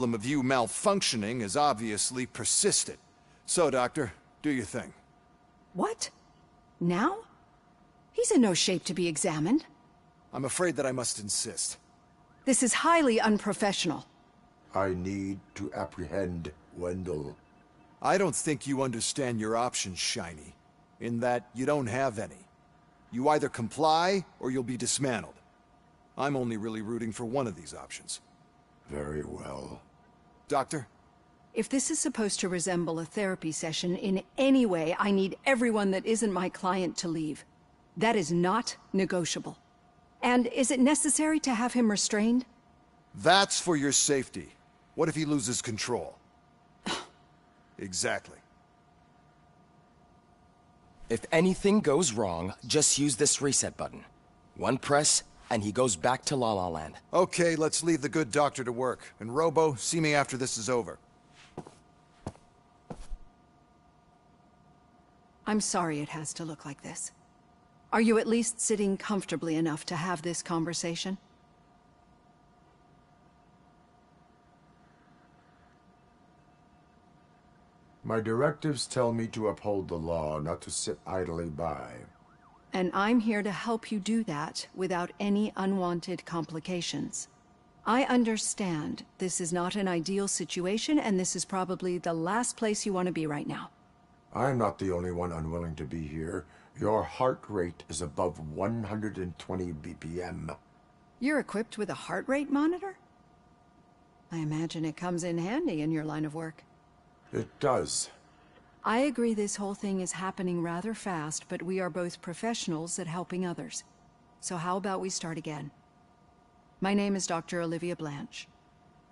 problem of you malfunctioning is obviously persistent. So, Doctor, do your thing. What? Now? He's in no shape to be examined. I'm afraid that I must insist. This is highly unprofessional. I need to apprehend Wendell. I don't think you understand your options, Shiny, in that you don't have any. You either comply, or you'll be dismantled. I'm only really rooting for one of these options. Very well. Doctor? If this is supposed to resemble a therapy session in any way, I need everyone that isn't my client to leave. That is not negotiable. And is it necessary to have him restrained? That's for your safety. What if he loses control? Exactly. If anything goes wrong, just use this reset button. One press, and he goes back to La La Land. Okay, let's leave the good doctor to work. And Robo, see me after this is over. I'm sorry it has to look like this. Are you at least sitting comfortably enough to have this conversation? My directives tell me to uphold the law, not to sit idly by. And I'm here to help you do that without any unwanted complications. I understand this is not an ideal situation, and this is probably the last place you want to be right now. I'm not the only one unwilling to be here. Your heart rate is above 120 BPM. You're equipped with a heart rate monitor? I imagine it comes in handy in your line of work. It does. I agree this whole thing is happening rather fast, but we are both professionals at helping others. So how about we start again? My name is Dr. Olivia Blanche.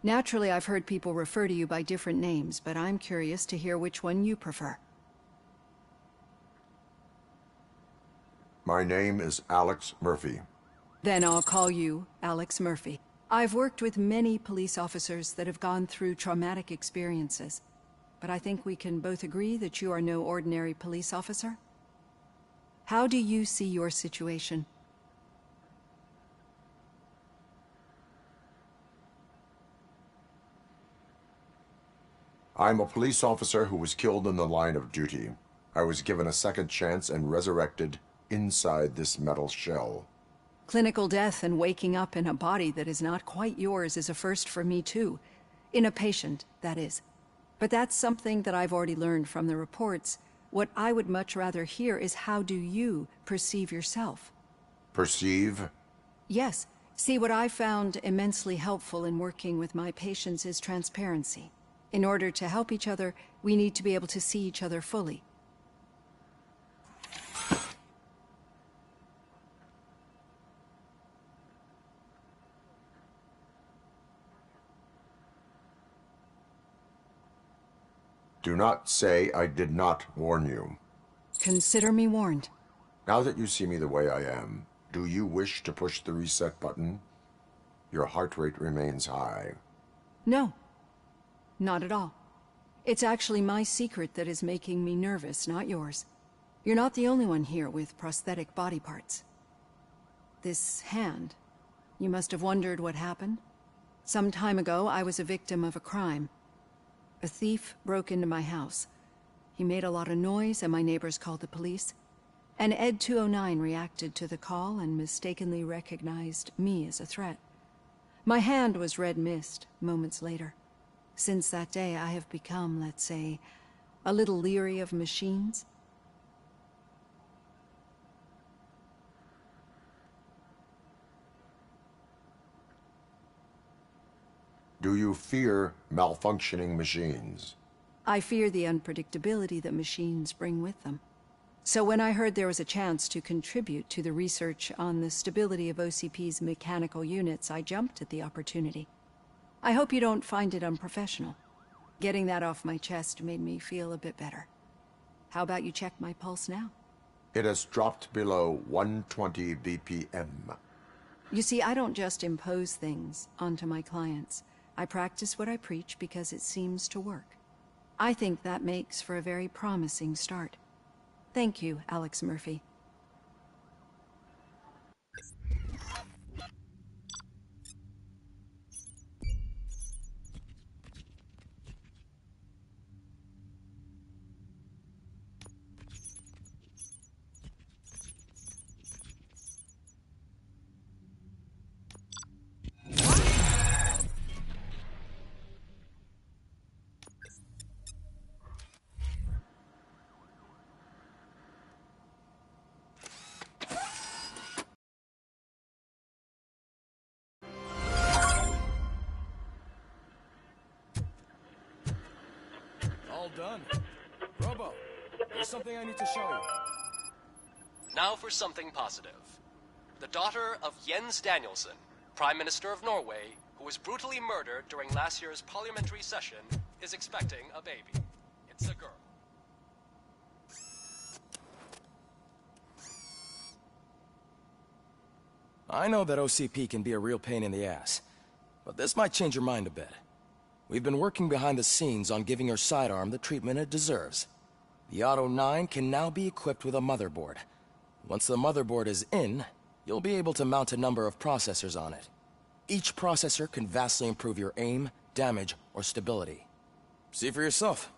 Naturally, I've heard people refer to you by different names, but I'm curious to hear which one you prefer. My name is Alex Murphy. Then I'll call you Alex Murphy. I've worked with many police officers that have gone through traumatic experiences, but I think we can both agree that you are no ordinary police officer. How do you see your situation? I'm a police officer who was killed in the line of duty. I was given a second chance and resurrected inside this metal shell. Clinical death and waking up in a body that is not quite yours is a first for me too. In a patient, that is. But that's something that I've already learned from the reports. What I would much rather hear is how do you perceive yourself? Perceive? Yes. See, what I found immensely helpful in working with my patients is transparency. In order to help each other, we need to be able to see each other fully. Do not say I did not warn you. Consider me warned. Now that you see me the way I am, do you wish to push the reset button? Your heart rate remains high. No. Not at all. It's actually my secret that is making me nervous, not yours. You're not the only one here with prosthetic body parts. This hand, you must have wondered what happened. Some time ago, I was a victim of a crime. A thief broke into my house. He made a lot of noise and my neighbors called the police. And Ed 209 reacted to the call and mistakenly recognized me as a threat. My hand was red mist moments later. Since that day, I have become, let's say, a little leery of machines. Do you fear malfunctioning machines? I fear the unpredictability that machines bring with them. So when I heard there was a chance to contribute to the research on the stability of OCP's mechanical units, I jumped at the opportunity. I hope you don't find it unprofessional. Getting that off my chest made me feel a bit better. How about you check my pulse now? It has dropped below 120 BPM. You see, I don't just impose things onto my clients. I practice what I preach because it seems to work. I think that makes for a very promising start. Thank you, Alex Murphy. Well done. Robo, there's something I need to show you. Now for something positive. The daughter of Jens Danielson, Prime Minister of Norway, who was brutally murdered during last year's parliamentary session, is expecting a baby. It's a girl. I know that OCP can be a real pain in the ass, but this might change your mind a bit. We've been working behind the scenes on giving her sidearm the treatment it deserves. The Auto 9 can now be equipped with a motherboard. Once the motherboard is in, you'll be able to mount a number of processors on it. Each processor can vastly improve your aim, damage, or stability. See for yourself.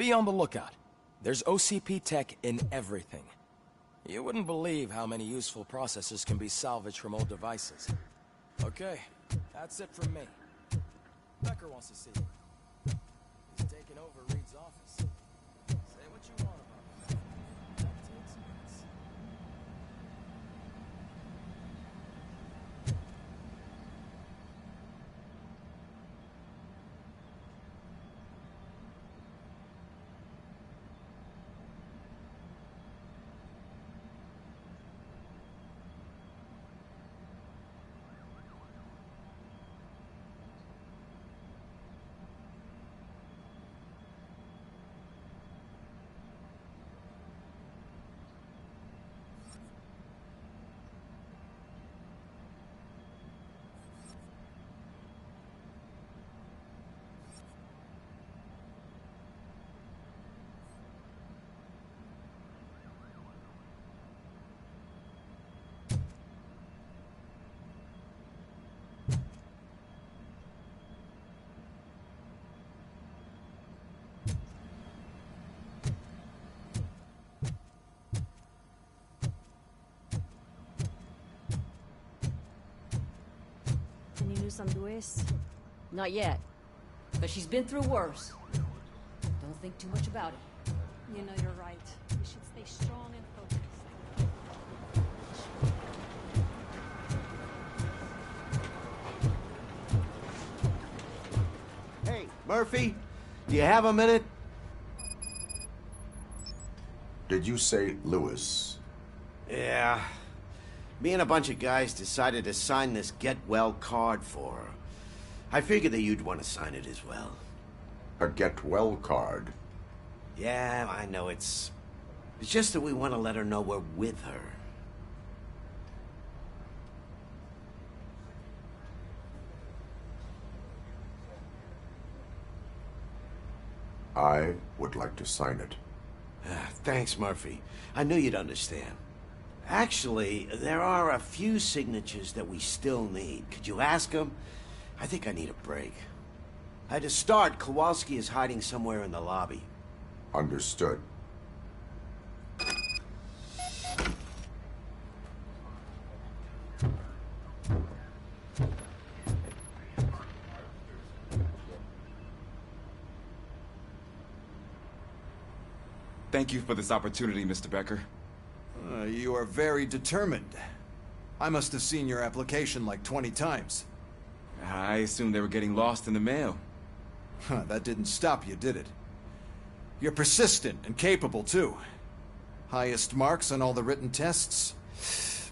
Be on the lookout. There's OCP tech in everything. You wouldn't believe how many useful processors can be salvaged from old devices. Okay, that's it from me. Becker wants to see you. He's taking over Reed's office. Say what you want about him. That takes guts. Any news on Luis? Not yet. But she's been through worse. Don't think too much about it. You know you're right. We should stay strong and focused. Hey, Murphy, do you have a minute? Did you say Lewis? Yeah. Me and a bunch of guys decided to sign this get well card for her. I figured that you'd want to sign it as well. A get well card? Yeah, I know it's just that we want to let her know we're with her. I would like to sign it. Thanks, Murphy. I knew you'd understand. Actually, there are a few signatures that we still need. Could you ask them? I think I need a break. To start, Kowalski is hiding somewhere in the lobby. Understood. Thank you for this opportunity, Mr. Becker. You are very determined. I must have seen your application like 20 times. I assumed they were getting lost in the mail. That didn't stop you, did it? You're persistent and capable, too. Highest marks on all the written tests.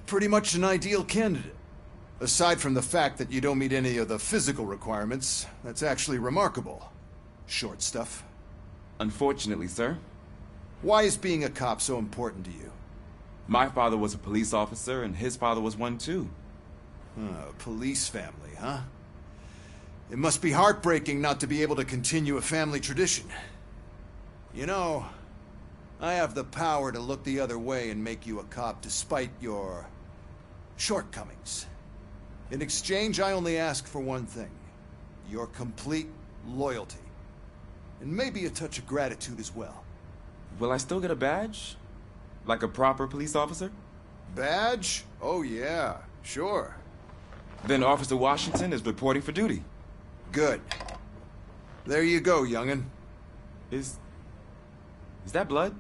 Pretty much an ideal candidate. Aside from the fact that you don't meet any of the physical requirements, that's actually remarkable. Short stuff. Unfortunately, sir. Why is being a cop so important to you? My father was a police officer, and his father was one, too. Police family, huh? It must be heartbreaking not to be able to continue a family tradition. You know, I have the power to look the other way and make you a cop despite your shortcomings. In exchange, I only ask for one thing. Your complete loyalty. And maybe a touch of gratitude as well. Will I still get a badge? Like a proper police officer? Badge? Oh yeah, sure. Then Officer Washington is reporting for duty. Good. There you go, young'un. Is that blood?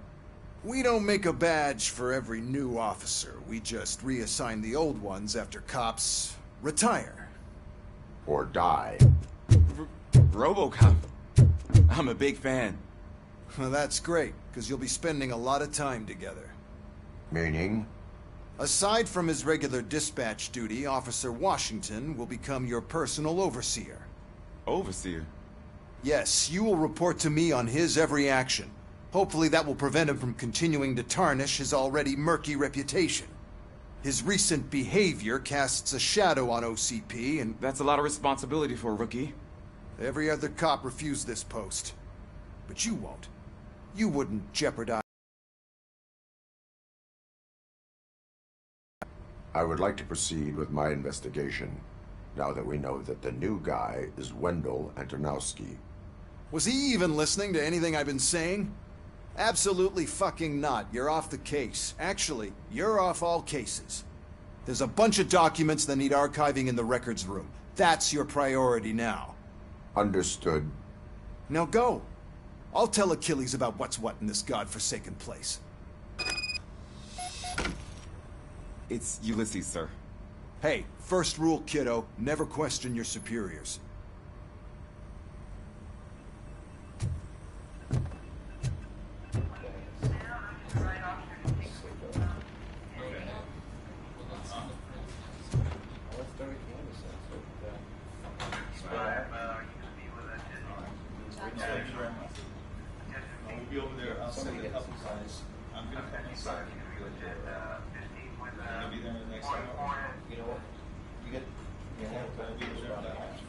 We don't make a badge for every new officer. We just reassign the old ones after cops retire. Or die. Robocop. I'm a big fan. Well, that's great, because you'll be spending a lot of time together. Meaning? Aside from his regular dispatch duty, Officer Washington will become your personal overseer. Overseer? Yes, you will report to me on his every action. Hopefully that will prevent him from continuing to tarnish his already murky reputation. His recent behavior casts a shadow on OCP, and That's a lot of responsibility for a rookie. every other cop refused this post. But you won't. You wouldn't jeopardize. I would like to proceed with my investigation, now that we know that the new guy is Wendell Antonowski. Was he even listening to anything I've been saying? Absolutely fucking not. You're off the case. Actually, you're off all cases. There's a bunch of documents that need archiving in the records room. That's your priority now. Understood. Now go. I'll tell Achilles about what's what in this godforsaken place. It's Ulysses, sir. Hey, first rule, kiddo, never question your superiors. We'll be over there. I'll send a couple guys. I'm gonna come inside. I'll be there in the next hour. You know what? You get your hand I'll be reserved that option.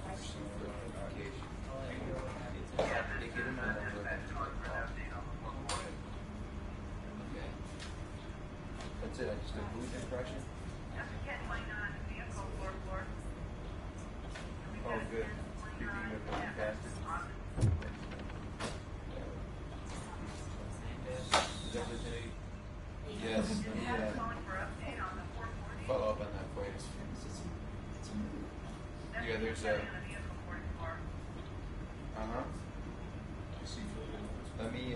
That's it. I just did move impression. Oh, good. You're being faster. Is that what they? Yes. Follow up on that for you. Yeah, there's a. Let me.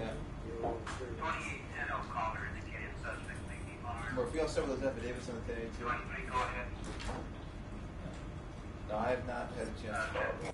2810 caller indicated suspect may be armed. Murphy, I'll start with those affidavits on the 1082. 23, go ahead. No, I have not had a chance to follow.